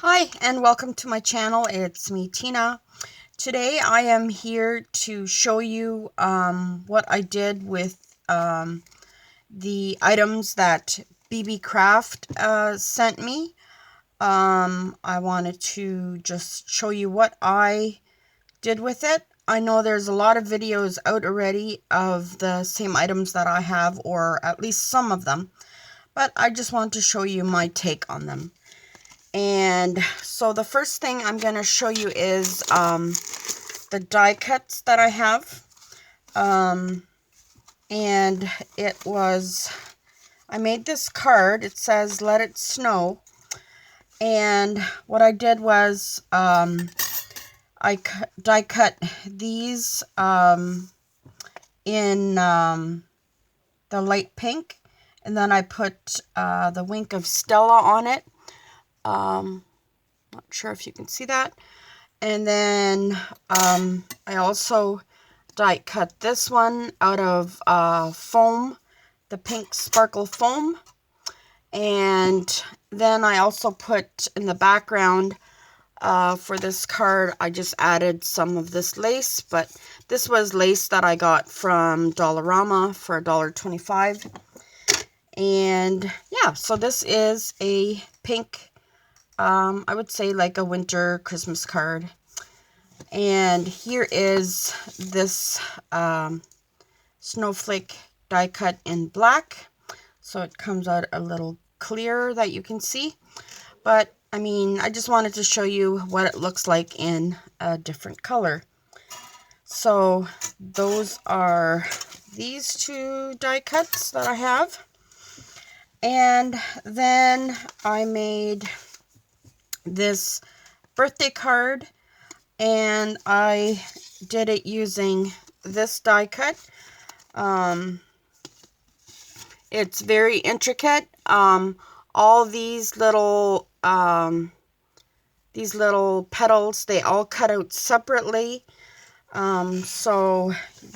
Hi and welcome to my channel. It's me, Tina. Today I am here to show you what I did with the items that Beebeecraft sent me. I wanted to just show you what I did with it. I know there's a lot of videos out already of the same items that I have, or at least some of them, but I just want to show you my take on them. And so the first thing I'm going to show you is the die cuts that I have. And I made this card. It says, "Let it snow." And what I did was I die cut these in the light pink. And then I put the wink of Stella on it. Not sure if you can see that. And then I also die cut this one out of foam, the pink sparkle foam. And then I also put in the background for this card, I just added some of this lace, but this was lace that I got from Dollarama for $1.25. And yeah, so this is a pink, I would say like a winter Christmas card. And here is this snowflake die cut in black. So it comes out a little clearer that you can see. But I mean, I just wanted to show you what it looks like in a different color. So those are these two die cuts that I have. And then I made this birthday card, and I did it using this die cut. It's very intricate. All these little petals, they all cut out separately. So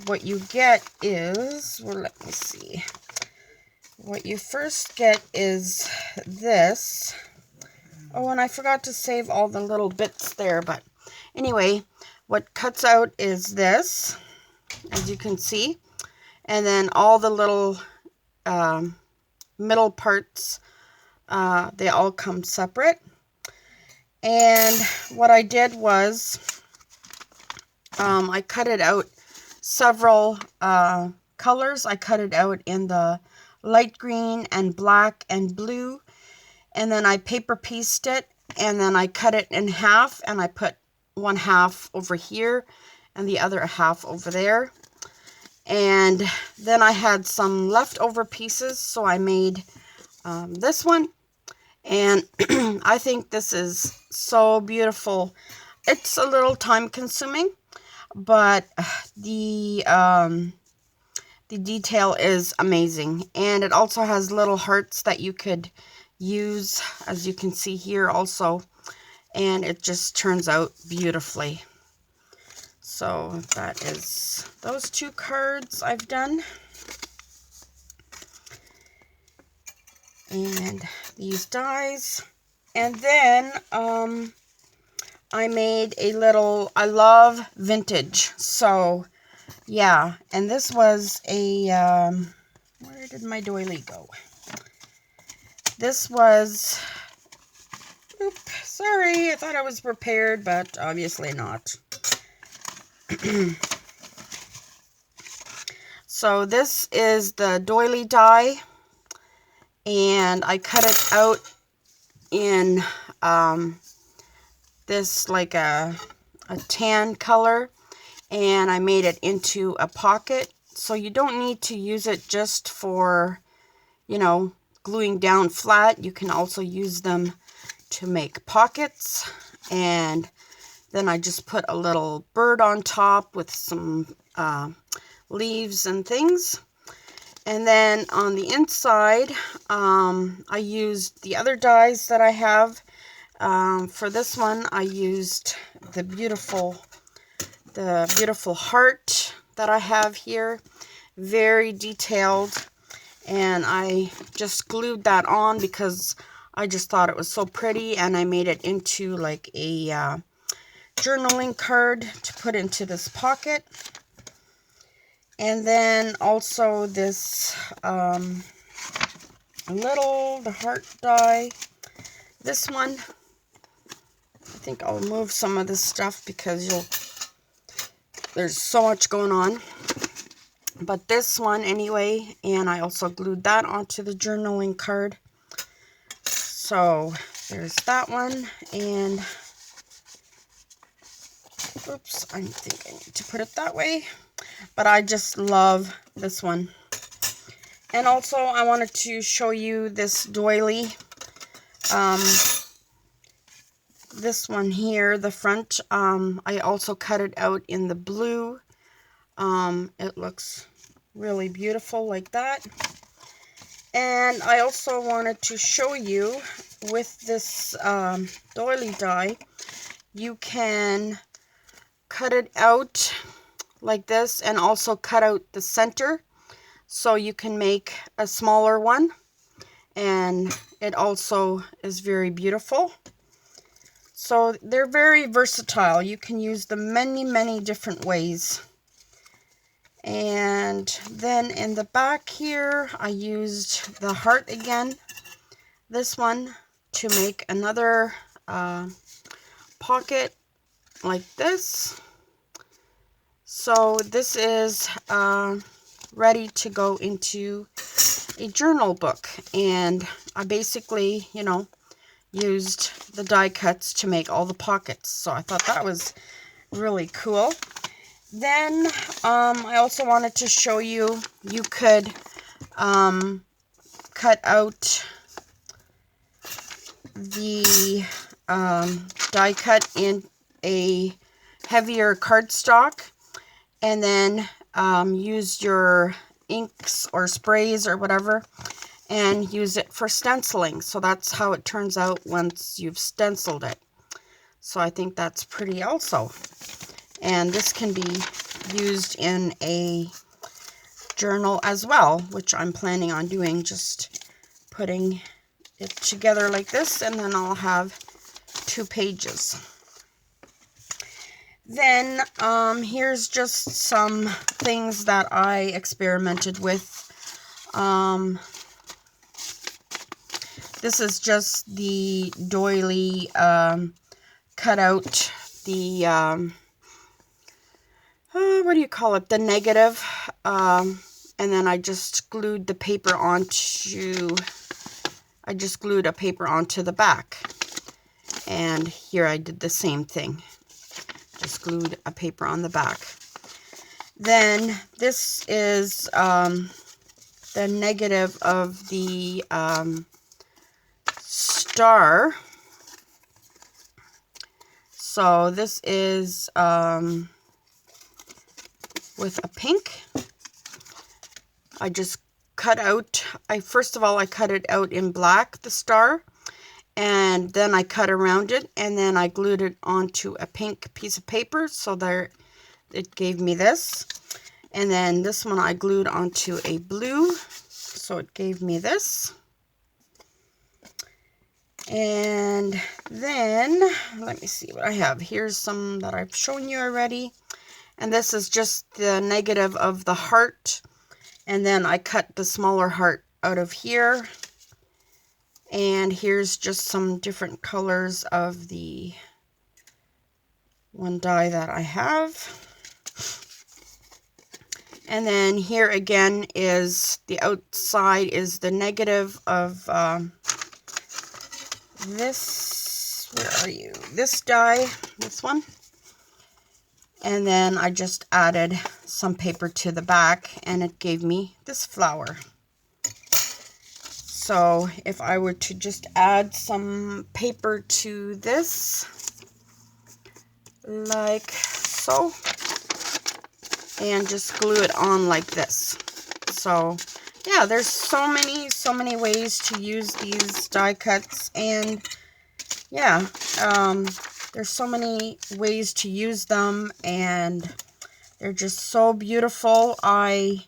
what you get is, well, let me see. What you first get is this. Oh, and I forgot to save all the little bits there, but anyway, what cuts out is this, as you can see, and then all the little middle parts, they all come separate. And what I did was I cut it out several colors. I cut it out in the light green and black and blue, and then I paper pieced it, and then I cut it in half, and I put one half over here and the other half over there. And then I had some leftover pieces, so I made this one. And I think this is so beautiful. It's a little time consuming, but the detail is amazing. And it also has little hearts that you could use, as you can see here also. And it just turns out beautifully. So that is those two cards I've done. And these dies. And then I made a little, I love vintage. So yeah, and this was a, where did my doily go? This was, oop, sorry, I thought I was prepared, but obviously not. So this is the doily die, and I cut it out in this like a tan color, and I made it into a pocket. So you don't need to use it just for, you know, gluing down flat. You can also use them to make pockets. And then I just put a little bird on top with some leaves and things. And then on the inside, I used the other dies that I have. For this one, I used the beautiful heart that I have here. Very detailed. And I just glued that on because I just thought it was so pretty, and I made it into like a journaling card to put into this pocket. And then also this the heart die. This one, I think I'll move some of this stuff because there's so much going on. But this one anyway, and I also glued that onto the journaling card. So there's that one, and oops, I think I need to put it that way. But I just love this one. And also I wanted to show you this doily. This one here, the front, I also cut it out in the blue. It looks really beautiful like that. And I also wanted to show you with this doily die, you can cut it out like this and also cut out the center, so you can make a smaller one, and it also is very beautiful. So they're very versatile. You can use them many different ways. And then in the back here, I used the heart again, this one, to make another pocket like this. So this is ready to go into a journal book, and I basically, used the die cuts to make all the pockets. So I thought that was really cool. Then I also wanted to show you, you could cut out the die cut in a heavier cardstock, and then use your inks or sprays or whatever and use it for stenciling. So that's how it turns out once you've stenciled it. So I think that's pretty also. And this can be used in a journal as well, which I'm planning on doing, just putting it together like this, and then I'll have 2 pages. Then here's just some things that I experimented with. This is just the doily cut out the what do you call it, the negative, and then I just glued the paper onto, I just glued a paper onto the back. And here I did the same thing, just glued a paper on the back. Then this is the negative of the star. So this is with a pink. I just cut out, first of all I cut it out in black, the star, and then I cut around it, and then I glued it onto a pink piece of paper, so there it gave me this. And then this one I glued onto a blue, so it gave me this. And then let me see what I have. Here's some that I've shown you already. And this is just the negative of the heart. And then I cut the smaller heart out of here. And here's just some different colors of the one die that I have. And then here again is the outside is the negative of this, where are you? This die, this one. And then I just added some paper to the back, and it gave me this flower. So if I were to just add some paper to this, like so, and just glue it on like this. So yeah, there's so many ways to use these die cuts, and yeah, there's so many ways to use them, and they're just so beautiful. I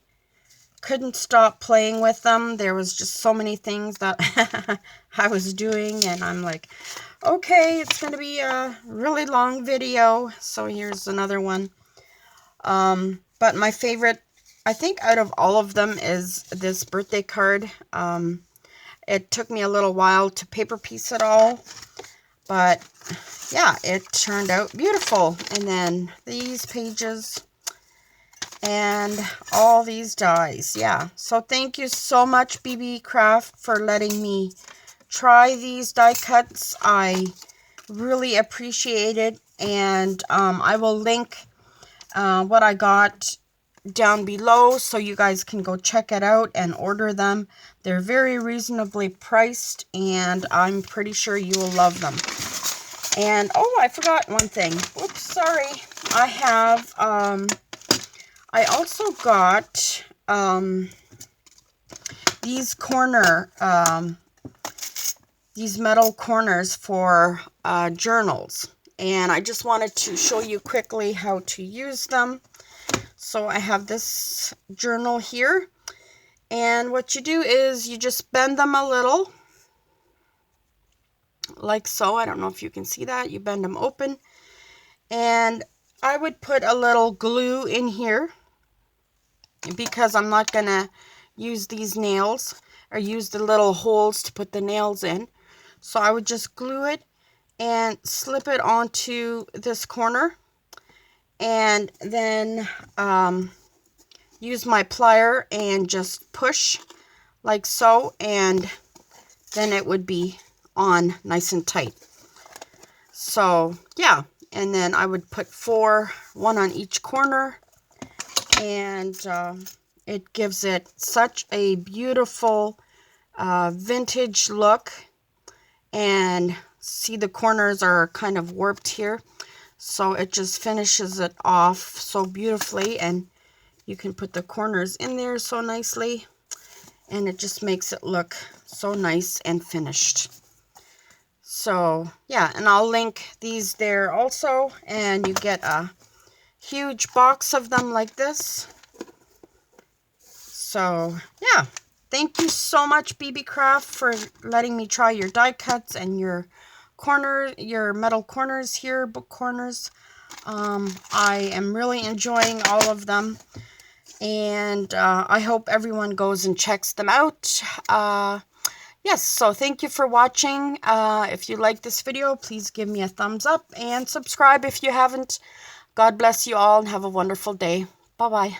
couldn't stop playing with them. There was just so many things that I was doing, and I'm like, okay, it's going to be a really long video. So here's another one. But my favorite, I think out of all of them, is this birthday card. It took me a little while to paper piece it all, but yeah, it turned out beautiful. And then these pages and all these dies. Yeah, so thank you so much, Beebeecraft, for letting me try these die cuts. I really appreciate it, and I will link what I got down below so you guys can go check it out and order them. They're very reasonably priced, and I'm pretty sure you will love them. And oh, I forgot one thing. Oops, sorry. I have I also got these these metal corners for journals, and I just wanted to show you quickly how to use them. So I have this journal here, and what you do is you just bend them a little, like so. I don't know if you can see that. You bend them open, and I would put a little glue in here because I'm not going to use these nails or use the little holes to put the nails in. So I would just glue it and slip it onto this corner, and then use my plier and just push like so, and then it would be on nice and tight. So yeah, and then I would put one on each corner, and it gives it such a beautiful vintage look. And see, the corners are kind of warped here, so it just finishes it off so beautifully, and you can put the corners in there so nicely, and it just makes it look so nice and finished. So yeah, and I'll link these there also, and you get a huge box of them like this. So yeah, thank you so much, Beebeecraft, for letting me try your die cuts and your metal corners here, book corners. I am really enjoying all of them, and I hope everyone goes and checks them out. Yes, so thank you for watching. If you like this video, please give me a thumbs up and subscribe if you haven't. God bless you all and have a wonderful day. Bye-bye.